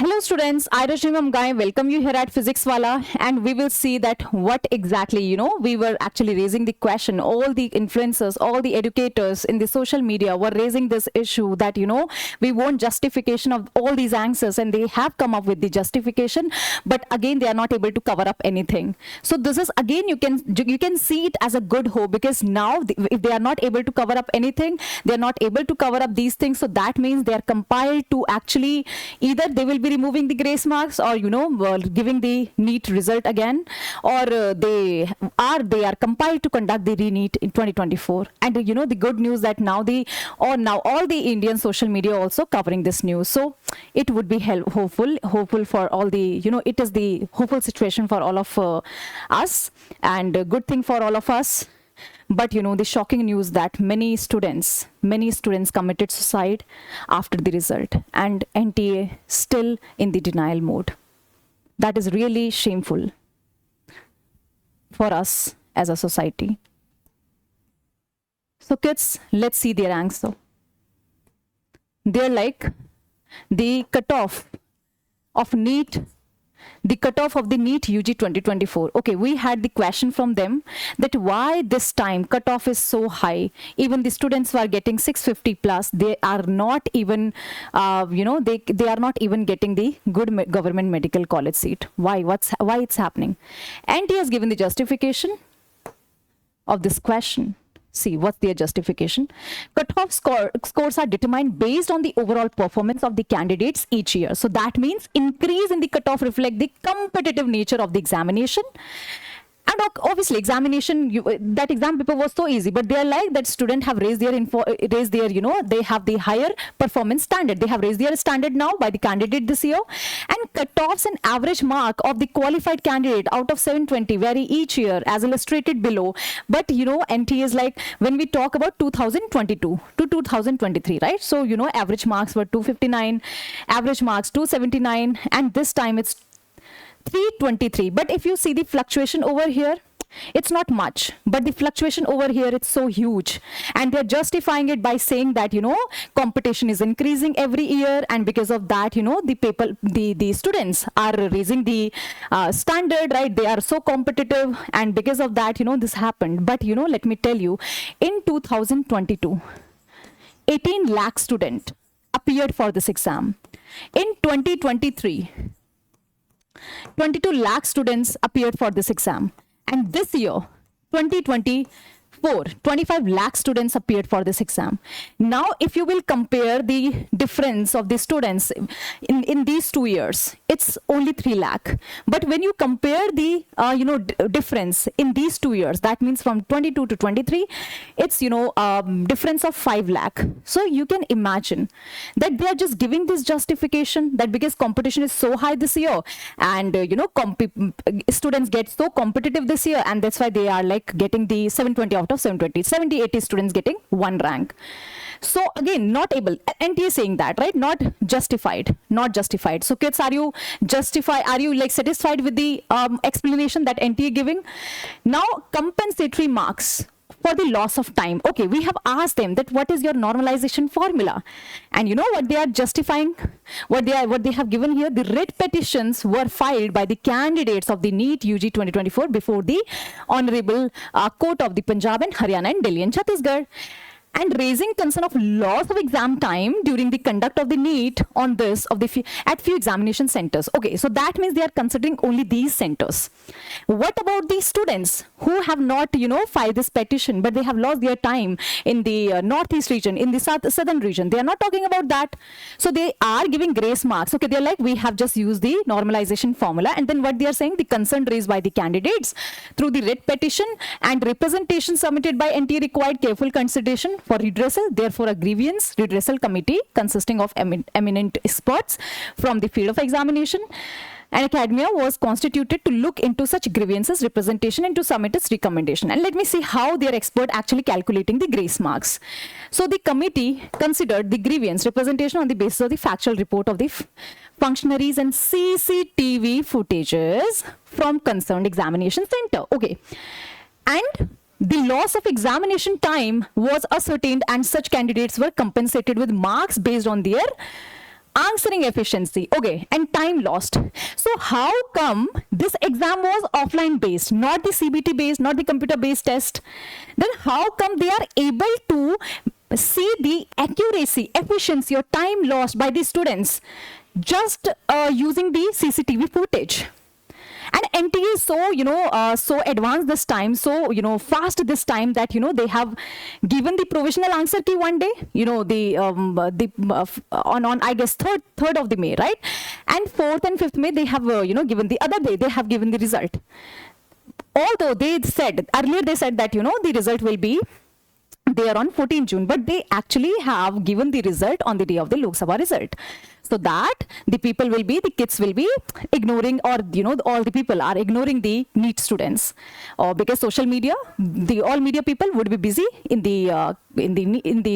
Hello students, I Rajni Guy welcome you here at Physics Wallah, and we will see that what exactly, we were actually raising the question. All the influencers, all the educators in the social media were raising this issue that, we want justification of all these answers, and they have come up with the justification, but again, they are not able to cover up anything. So this is again, you can see it as a good hope, because now if they are not able to cover up anything, they are not able to cover up these things. So that means they are compiled to actually either they will be removing the grace marks, or giving the NEET result again, or they are compiled to conduct the re-NEET in 2024. And the good news that now all the Indian social media also covering this news, so it would be hopeful for all the it is the hopeful situation for all of us, and a good thing for all of us. But the shocking news that many students committed suicide after the result, and NTA still in the denial mode. That is really shameful for us as a society. So kids, let's see their answer. They're like the cutoff of NEET. The cutoff of the NEET UG 2024. Okay, we had the question from them that why this time cutoff is so high. Even the students were getting 650 plus. They are not even, they are not even getting the good government medical college seat. Why? Why it's happening? NT has given the justification of this question. See, what's their justification? Cutoff scores are determined based on the overall performance of the candidates each year. So that means increase in the cutoff reflect the competitive nature of the examination. And obviously, examination, that exam paper was so easy, but they are like that student have raised their, they have the higher performance standard. They have raised their standard now by the candidate this year. And cutoffs and average mark of the qualified candidate out of 720 vary each year as illustrated below. But, NT is like when we talk about 2022 to 2023, right? So, average marks were 259, average marks 279, and this time it's 323. But if you see the fluctuation over here, it's not much, but the fluctuation over here, it's so huge, and they're justifying it by saying that competition is increasing every year, and because of that the students are raising the standard, right? They are so competitive, and because of that this happened. But let me tell you, in 2022 18 lakh student appeared for this exam. In 2023 22 lakh students appeared for this exam. And this year, 2024, 25 lakh students appeared for this exam. Now, if you will compare the difference of the students in these 2 years, it's only 3 lakh. But when you compare the, difference in these 2 years, that means from 22 to 23, it's, difference of 5 lakh. So you can imagine that they are just giving this justification that because competition is so high this year, and, students get so competitive this year, and that's why they are like getting the 720 out of 720, 70, 80 students getting 1 rank. So again, not able, NTA saying that, right? Not justified. So kids, are you satisfied with the explanation that NTA giving? Now, compensatory marks for the loss of time. Okay, we have asked them that what is your normalization formula, and what they are justifying, what they have given here. The writ petitions were filed by the candidates of the NEET UG 2024 before the Honorable Court of the Punjab and Haryana and Delhi and Chhattisgarh, and raising concern of loss of exam time during the conduct of the NEET on this at few examination centers. Okay, so that means they are considering only these centers. What about the students who have not, filed this petition, but they have lost their time in the northeast region, in the southern region? They are not talking about that. So they are giving grace marks. Okay, they're like, we have just used the normalization formula. And then what they are saying, the concern raised by the candidates through the writ petition and representation submitted by NTA required careful consideration for redressal. Therefore, a grievance redressal committee consisting of eminent experts from the field of examination and academia was constituted to look into such grievances representation and to submit its recommendation. And let me see how their expert actually calculating the grace marks. So the committee considered the grievance representation on the basis of the factual report of the functionaries and CCTV footages from concerned examination center. Okay. And the loss of examination time was ascertained, and such candidates were compensated with marks based on their answering efficiency, okay, and time lost. So how come this exam was offline based, not the CBT based, not the computer based test? Then how come they are able to see the accuracy, efficiency, or time lost by the students just using the CCTV footage? And NTA is so, so advanced this time, so, fast this time that, they have given the provisional answer key one day, on I guess, 3rd of the May, right? And 4th and 5th May, they have, given the other day, they have given the result. Although they said, earlier they said that, the result will be there on 14 June, but they actually have given the result on the day of the Lok Sabha result. So that the kids will be ignoring, or all the people are ignoring the NEET students, because social media, all media people would be busy in the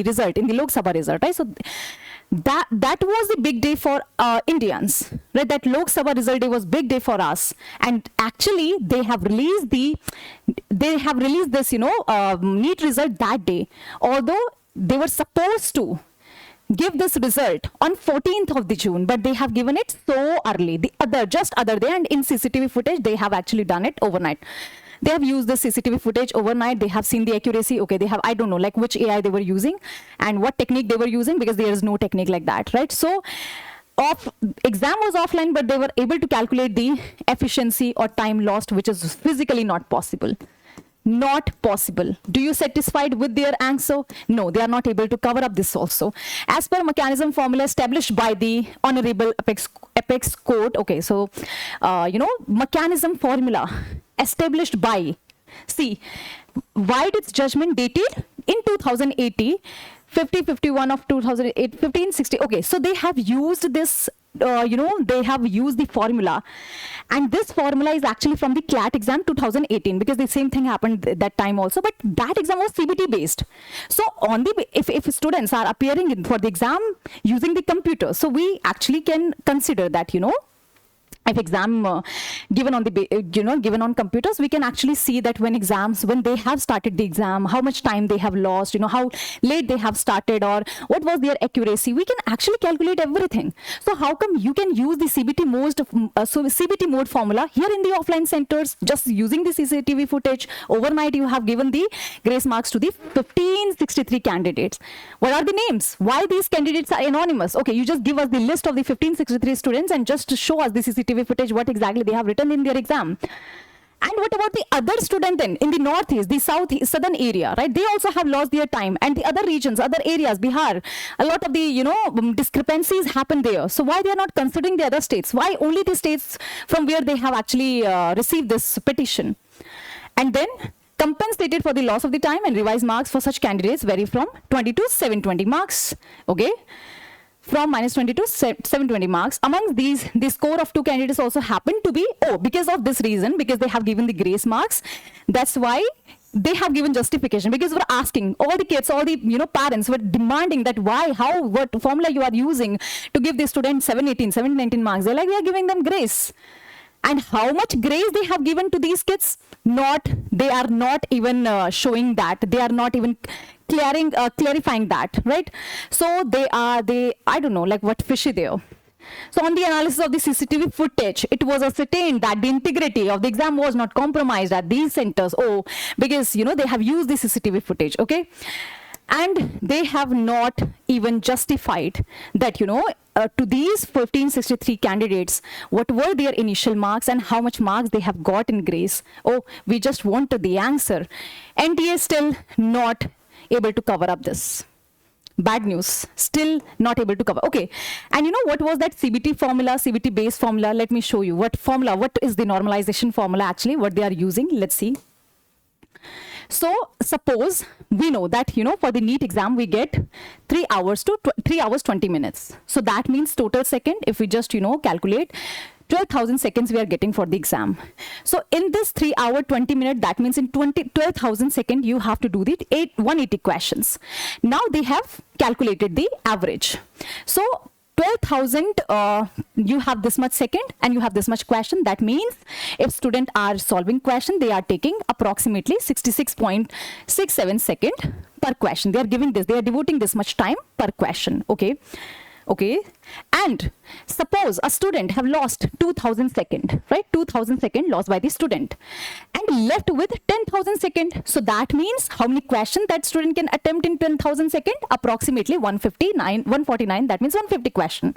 result, in the Lok Sabha result, right? So that was the big day for Indians, right? That Lok Sabha result day was big day for us, and actually they have released this NEET result that day, although they were supposed to give this result on 14th of the June, but they have given it so early, just other day, and in CCTV footage they have actually done it overnight. They have used the CCTV footage overnight. They have seen the accuracy. Okay, they have, I don't know, like which AI they were using and what technique they were using, because there is no technique like that, right? So exam was offline, but they were able to calculate the efficiency or time lost, which is physically not possible. Not possible. Do you satisfied with their answer? No, they are not able to cover up this also. As per mechanism formula established by the Honorable Apex Court. Okay, so, mechanism formula established by, see, why its judgment dated in 2080, 50-51 of 2008, 1560. Okay, so they have used this, they have used the formula, and this formula is actually from the CLAT exam 2018, because the same thing happened that time also, but that exam was CBT based. So on the, if students are appearing for the exam using the computer, so we actually can consider that, if exam given on the given on computers, we can actually see that when they have started the exam, how much time they have lost, how late they have started, or what was their accuracy. We can actually calculate everything. So how come you can use the CBT mode formula here in the offline centers just using the CCTV footage? Overnight you have given the grace marks to the 1563 candidates. What are the names? Why these candidates are anonymous? Okay, you just give us the list of the 1563 students and just to show us the CCTV footage, what exactly they have written in their exam. And what about the other student then in the northeast, the southern area, right? They also have lost their time, and the other regions, other areas, Bihar, a lot of the discrepancies happen there. So why they are not considering the other states? Why only the states from where they have actually received this petition? And then compensated for the loss of the time, and revised marks for such candidates vary from 20 to 720 marks. Okay, from -20 to 720 marks. Amongst these, the score of 2 candidates also happened to be, because of this reason, because they have given the grace marks, that's why they have given justification, because we're asking all the kids, all the parents were demanding that why, how, what formula you are using to give the students 718, 719 marks. They're like, we are giving them grace. And how much grace they have given to these kids? They are not even showing that. They are not even clarifying that, right? So I don't know, like what fishy there. So on the analysis of the CCTV footage, it was ascertained that the integrity of the exam was not compromised at these centers. Because, they have used the CCTV footage, okay? And they have not even justified that, to these 1563 candidates, what were their initial marks and how much marks they have got in grace. We just wanted the answer. NTA still not able to cover up this. Bad news, still not able to cover. Okay, and what was that CBT formula, CBT base formula? Let me show you what formula, what is the normalization formula actually, what they are using. Let's see. So suppose we know that, for the NEET exam, we get 3 hours to 3 hours 20 minutes. So that means total second, if we just, calculate 12,000 seconds we are getting for the exam. So in this 3 hour 20 minute, that means in 12,000 seconds, you have to do the 180 questions. Now they have calculated the average. So 12,000, you have this much second and you have this much question. That means if students are solving question, they are taking approximately 66.67 seconds per question. They are giving this, they are devoting this much time per question. Okay. Okay, and suppose a student have lost 2000 second, right? 2000 second lost by the student and left with 10,000 second. So that means how many questions that student can attempt in 10,000 second? Approximately 149, that means 150 question.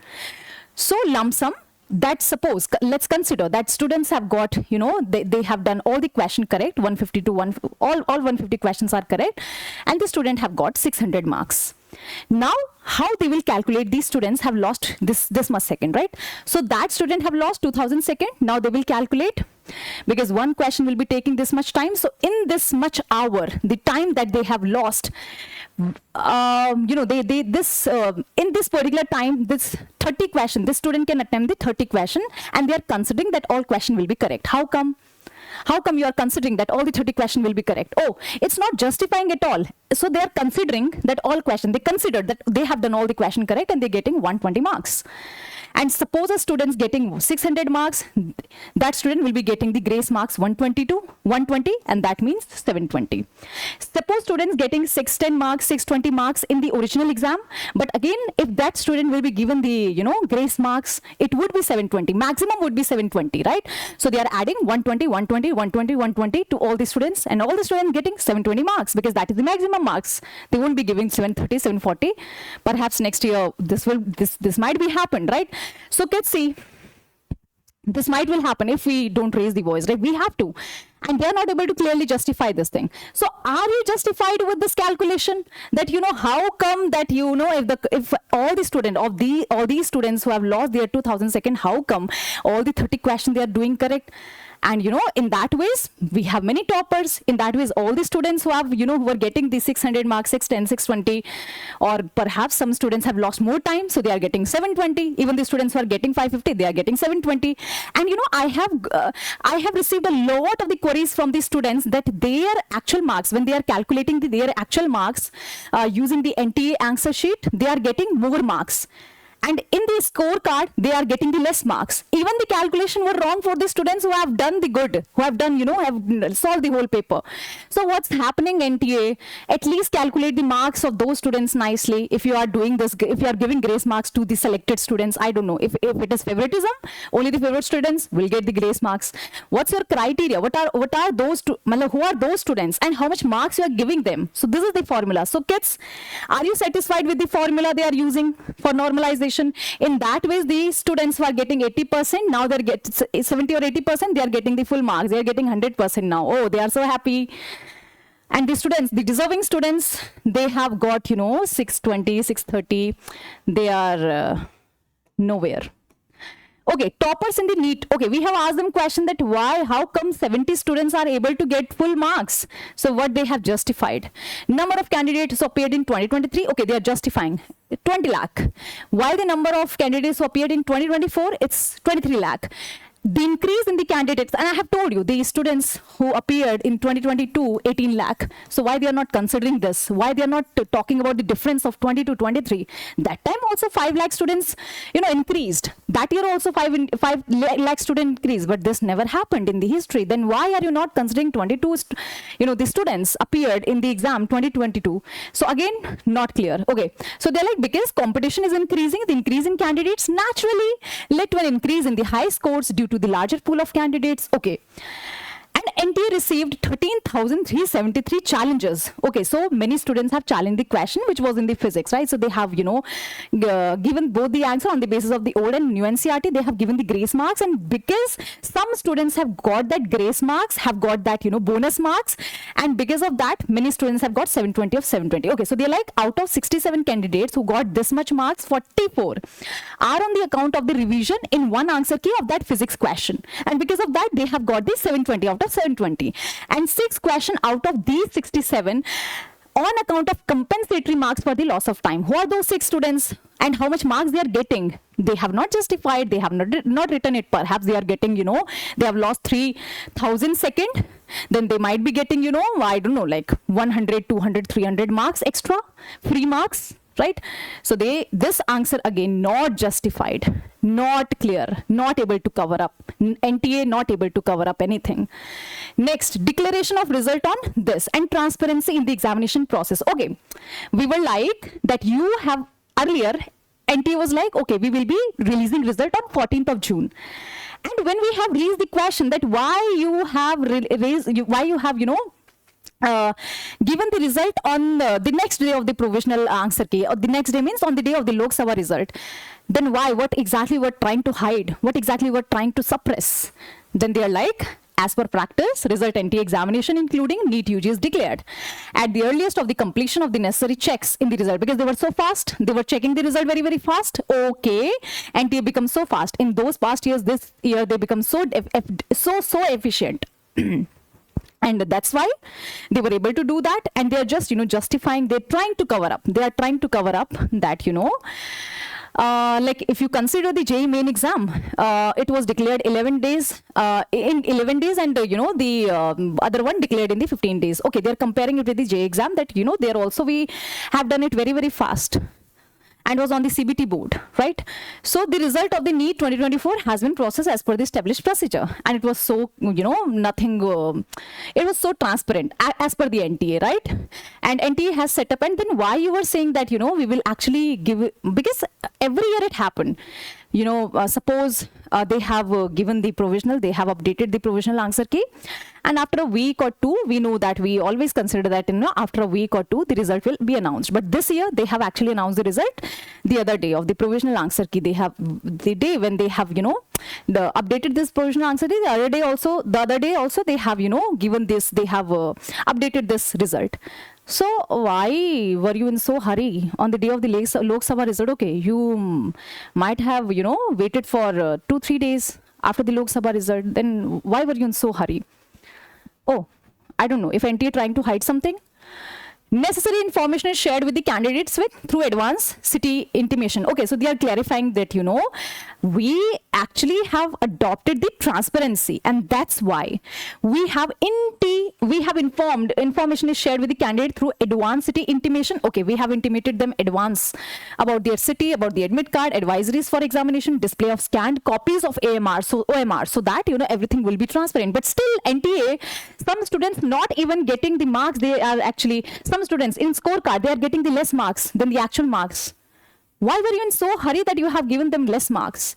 So lump sum, that suppose, let's consider that students have got, you know, they have done all the question correct, 150 to all 150 questions are correct, and the student have got 600 marks. Now how they will calculate these students have lost this much second, right? So that student have lost 2000 second. Now they will calculate, because one question will be taking this much time. So in this much hour, the time that they have lost, you know, in this particular time, this 30 question, this student can attempt the 30 question, and they are considering that all question will be correct. How come? How come you are considering that all the 30 questions will be correct? Oh, it's not justifying at all. So they are considering that all questions, they consider that they have done all the question correct and they're getting 120 marks. And suppose a student's getting 600 marks, that student will be getting the grace marks 120, and that means 720. Suppose students getting 610 marks, 620 marks in the original exam, but again, if that student will be given the, you know, grace marks, it would be 720. Maximum would be 720, right? So they are adding 120 to all the students, and all the students getting 720 marks, because that is the maximum marks. They won't be giving 730, 740. Perhaps next year this might be happened, right? So let's see, this might will happen if we don't raise the voice, right? We have to, and they're not able to clearly justify this thing. So are you justified with this calculation, that, you know, how come that, you know, if all the student of all these students who have lost their 2000 second, how come all the 30 questions they are doing correct? And, you know, in that ways, we have many toppers. In that ways, all the students who have, you know, who are getting the 600 marks, 610, 620, or perhaps some students have lost more time, so they are getting 720. Even the students who are getting 550, they are getting 720. And, you know, I have received a lot of the queries from the students that their actual marks, when they are calculating their actual marks using the NTA answer sheet, they are getting more marks. And in the scorecard, they are getting the less marks. Even the calculation were wrong for the students who have done the good, who have done, you know, have solved the whole paper. So what's happening, NTA? At least calculate the marks of those students nicely. If you are doing this, if you are giving grace marks to the selected students, I don't know. If it is favoritism, only the favorite students will get the grace marks. What's your criteria? What are those, who are those students, and how much marks you are giving them? So this is the formula. So kids, are you satisfied with the formula they are using for normalization? In that way, the students who are getting 80%, now they're getting 70 or 80%, they are getting the full marks. They are getting 100% now. Oh, they are so happy. And the students, the deserving students, they have got, you know, 620, 630. They are nowhere. Okay, toppers in the NEET. Okay, we have asked them question that how come 70 students are able to get full marks? So what they have justified. Number of candidates who appeared in 2023. Okay, they are justifying 20 lakh. While the number of candidates who appeared in 2024, it's 23 lakh. The increase in the candidates, and I have told you, the students who appeared in 2022, 18 lakh. So why they are not considering this? Why they are not talking about the difference of 20 to 23? That time also 5 lakh students, you know, increased. That year also 5 lakh student increased, but this never happened in the history. Then why are you not considering 22, you know, the students appeared in the exam 2022? So again, not clear. Okay, so they're like, because competition is increasing, the increase in candidates naturally led to an increase in the high scores due to the larger pool of candidates. Okay. And NTA received 13,373 challenges. Okay, so many students have challenged the question which was in the physics, right? So they have, you know, given both the answer on the basis of the old and new NCERT. They have given the grace marks, and because some students have got that grace marks, have got that, you know, bonus marks, and because of that, many students have got 720 of 720. Okay, so they're like, out of 67 candidates who got this much marks, 44 are on the account of the revision in one answer key of that physics question, and because of that, they have got the 720 out of 720, and 6 questions out of these 67 on account of compensatory marks for the loss of time. Who are those 6 students, and how much marks they are getting? They have not justified, they have not written it. Perhaps they are getting, you know, they have lost 3,000 second, then they might be getting, you know, I don't know, like 100, 200, 300 marks extra, free marks, right? So this answer again not justified, not clear, not able to cover up. NTA not able to cover up anything. Next, declaration of result on this and transparency in the examination process. Okay, we were like that you have earlier NTA was like, okay, we will be releasing result on 14th of June. And when we have raised the question that why you have given the result on the next day of the provisional answer key, or the next day means on the day of the Lok Sabha result, then why? What exactly we're trying to hide? What exactly we're trying to suppress? Then they are like, as per practice, result NTA examination including NEET UG is declared at the earliest of the completion of the necessary checks in the result, because they were so fast. They were checking the result very, very fast. Okay, NTA becomes so fast. In those past years, this year they become so efficient. And that's why they were able to do that. And they're just, justifying, they're trying to cover up. They are trying to cover up that, like if you consider the JEE main exam, it was declared 11 days, in 11 days, and the other one declared in the 15 days. Okay, they're comparing it with the JEE exam, that, there also we have done it very, very fast, and was on the CBT board, right? So the result of the NEET 2024 has been processed as per the established procedure, and it was so, nothing, it was so transparent as per the NTA, right? And NTA has set up, and then why you were saying that, we will actually give, because every year it happened. Suppose they have given the provisional, they have updated the provisional answer key, and after a week or two, we know that we always consider that, after a week or two, the result will be announced. But this year, they have actually announced the result the other day of the provisional answer key. They have the day when they have, the updated this provisional answer key. The other day also, they have, given this, they have updated this result. So why were you in so hurry on the day of the Lok Sabha result? Okay, you might have, waited for 2-3 days after the Lok Sabha result. Then why were you in so hurry? Oh, I don't know. If NTA trying to hide something? Necessary information is shared with the candidates through advance city intimation. Okay, so they are clarifying that, we actually have adopted the transparency, and that's why we have informed, information is shared with the candidate through advance city intimation. Okay, we have intimated them advance about their city, about the admit card, advisories for examination, display of scanned copies of OMR, so that, everything will be transparent. But still, NTA, some students not even getting the marks, they are actually, some students in scorecard, they are getting the less marks than the actual marks. Why were you in so hurry that you have given them less marks?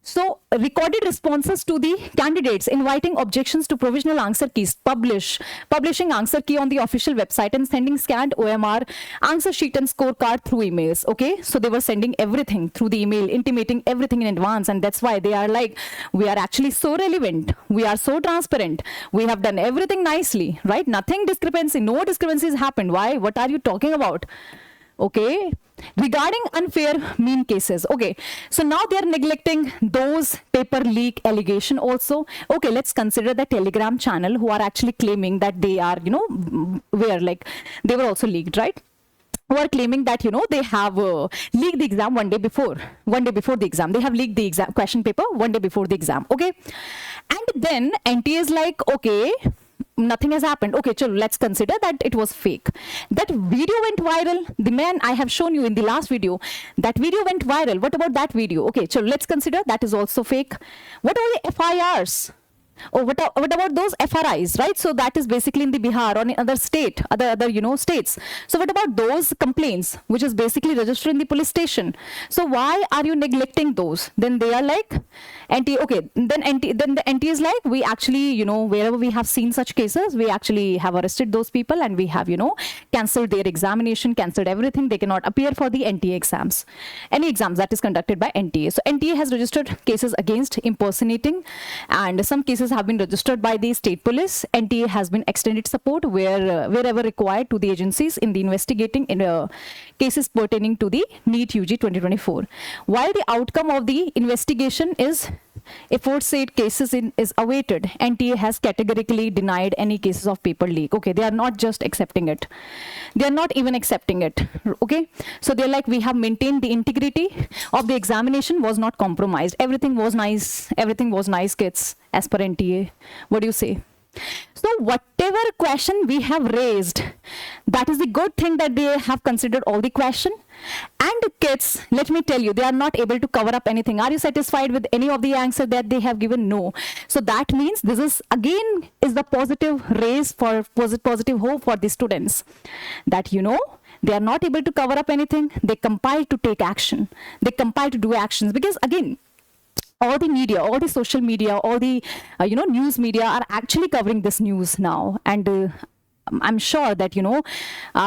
So, responses to the candidates inviting objections to provisional answer keys, publishing answer key on the official website, and sending scanned OMR, answer sheet and scorecard through emails. Okay, so they were sending everything through the email, intimating everything in advance, and that's why they are like, we are actually so relevant, we are so transparent, we have done everything nicely, right? Nothing discrepancy, no discrepancies happened. Why? What are you talking about? Okay, regarding unfair mean cases. Okay, so now they are neglecting those paper leak allegation also. Okay, let's consider the Telegram channel who are actually claiming that they are, where like they were also leaked, right? Who are claiming that, they have leaked the exam one day before the exam. They have leaked the exam question paper one day before the exam. Okay, and then NTA is like, okay, nothing has happened. Okay, so let's consider that it was fake. That video went viral. The man I have shown you in the last video, that video went viral. What about that video? Okay, so let's consider that is also fake. What are the FIRs? Or what about those FRIs, right? So that is basically in the Bihar or in other state, other states. So what about those complaints, which is basically registered in the police station? So why are you neglecting those? Then they are like, NTA, okay, then the NTA is like, we actually, wherever we have seen such cases, we actually have arrested those people, and we have, cancelled their examination, cancelled everything. They cannot appear for the NTA exams, any exams that is conducted by NTA. So NTA has registered cases against impersonating, and some cases have been registered by the state police. NTA has been extended support wherever required to the agencies in the investigating cases pertaining to the NEET UG 2024. While the outcome of the investigation is aforesaid cases is awaited, NTA has categorically denied any cases of paper leak. Okay, they are not just accepting it. They are not even accepting it. Okay, so they're like, we have maintained the integrity of the examination was not compromised. Everything was nice. Everything was nice, kids, as per NTA. What do you say? So whatever question we have raised, that is the good thing that they have considered all the question. And kids, let me tell you, they are not able to cover up anything. Are you satisfied with any of the answer that they have given? No. So that means this is again is the positive raise for positive hope for the students, that They are not able to cover up anything. They compile to take action. They compile to do actions, because again, all the media, all the social media, all the news media are actually covering this news now, and I'm sure that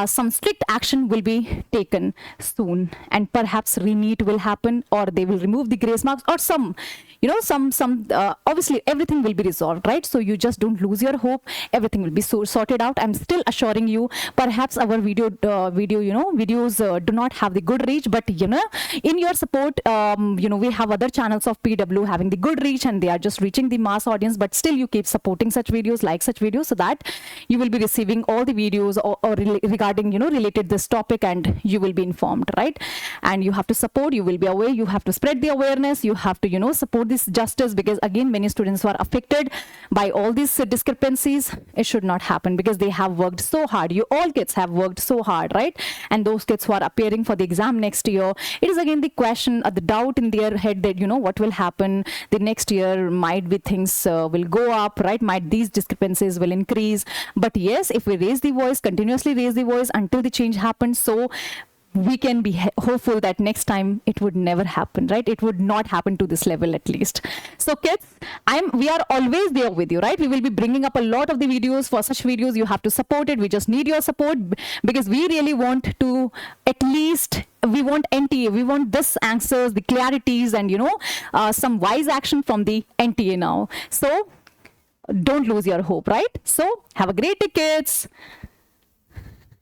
some strict action will be taken soon, and perhaps re-NEET will happen, or they will remove the grace marks, or some obviously everything will be resolved, right? So you just don't lose your hope. Everything will be sorted out. I'm still assuring you, perhaps our videos do not have the good reach, but in your support, we have other channels of PW having the good reach, and they are just reaching the mass audience, but still you keep supporting such videos, like such videos, so that you will be receiving all the videos or regarding related this topic, and you will be informed, right? And you have to support, you will be aware, you have to spread the awareness, you have to support this justice, because again, many students were affected by all these discrepancies. It should not happen, because they have worked so hard. You all kids have worked so hard, right? And those kids who are appearing for the exam next year, it is again the question, the doubt in their head that what will happen the next year. Might be things will go up, right? Might these discrepancies will increase. But yes, if we raise the voice, continuously raise the voice until the change happens, so we can be hopeful that next time it would never happen, right? It would not happen to this level, at least. So kids, we are always there with you, right? We will be bringing up a lot of the videos. For such videos, you have to support it. We just need your support, because we really want to, at least we want NTA, we want this answers, the clarities, and some wise action from the NTA now. So don't lose your hope, right? So have a great day, kids.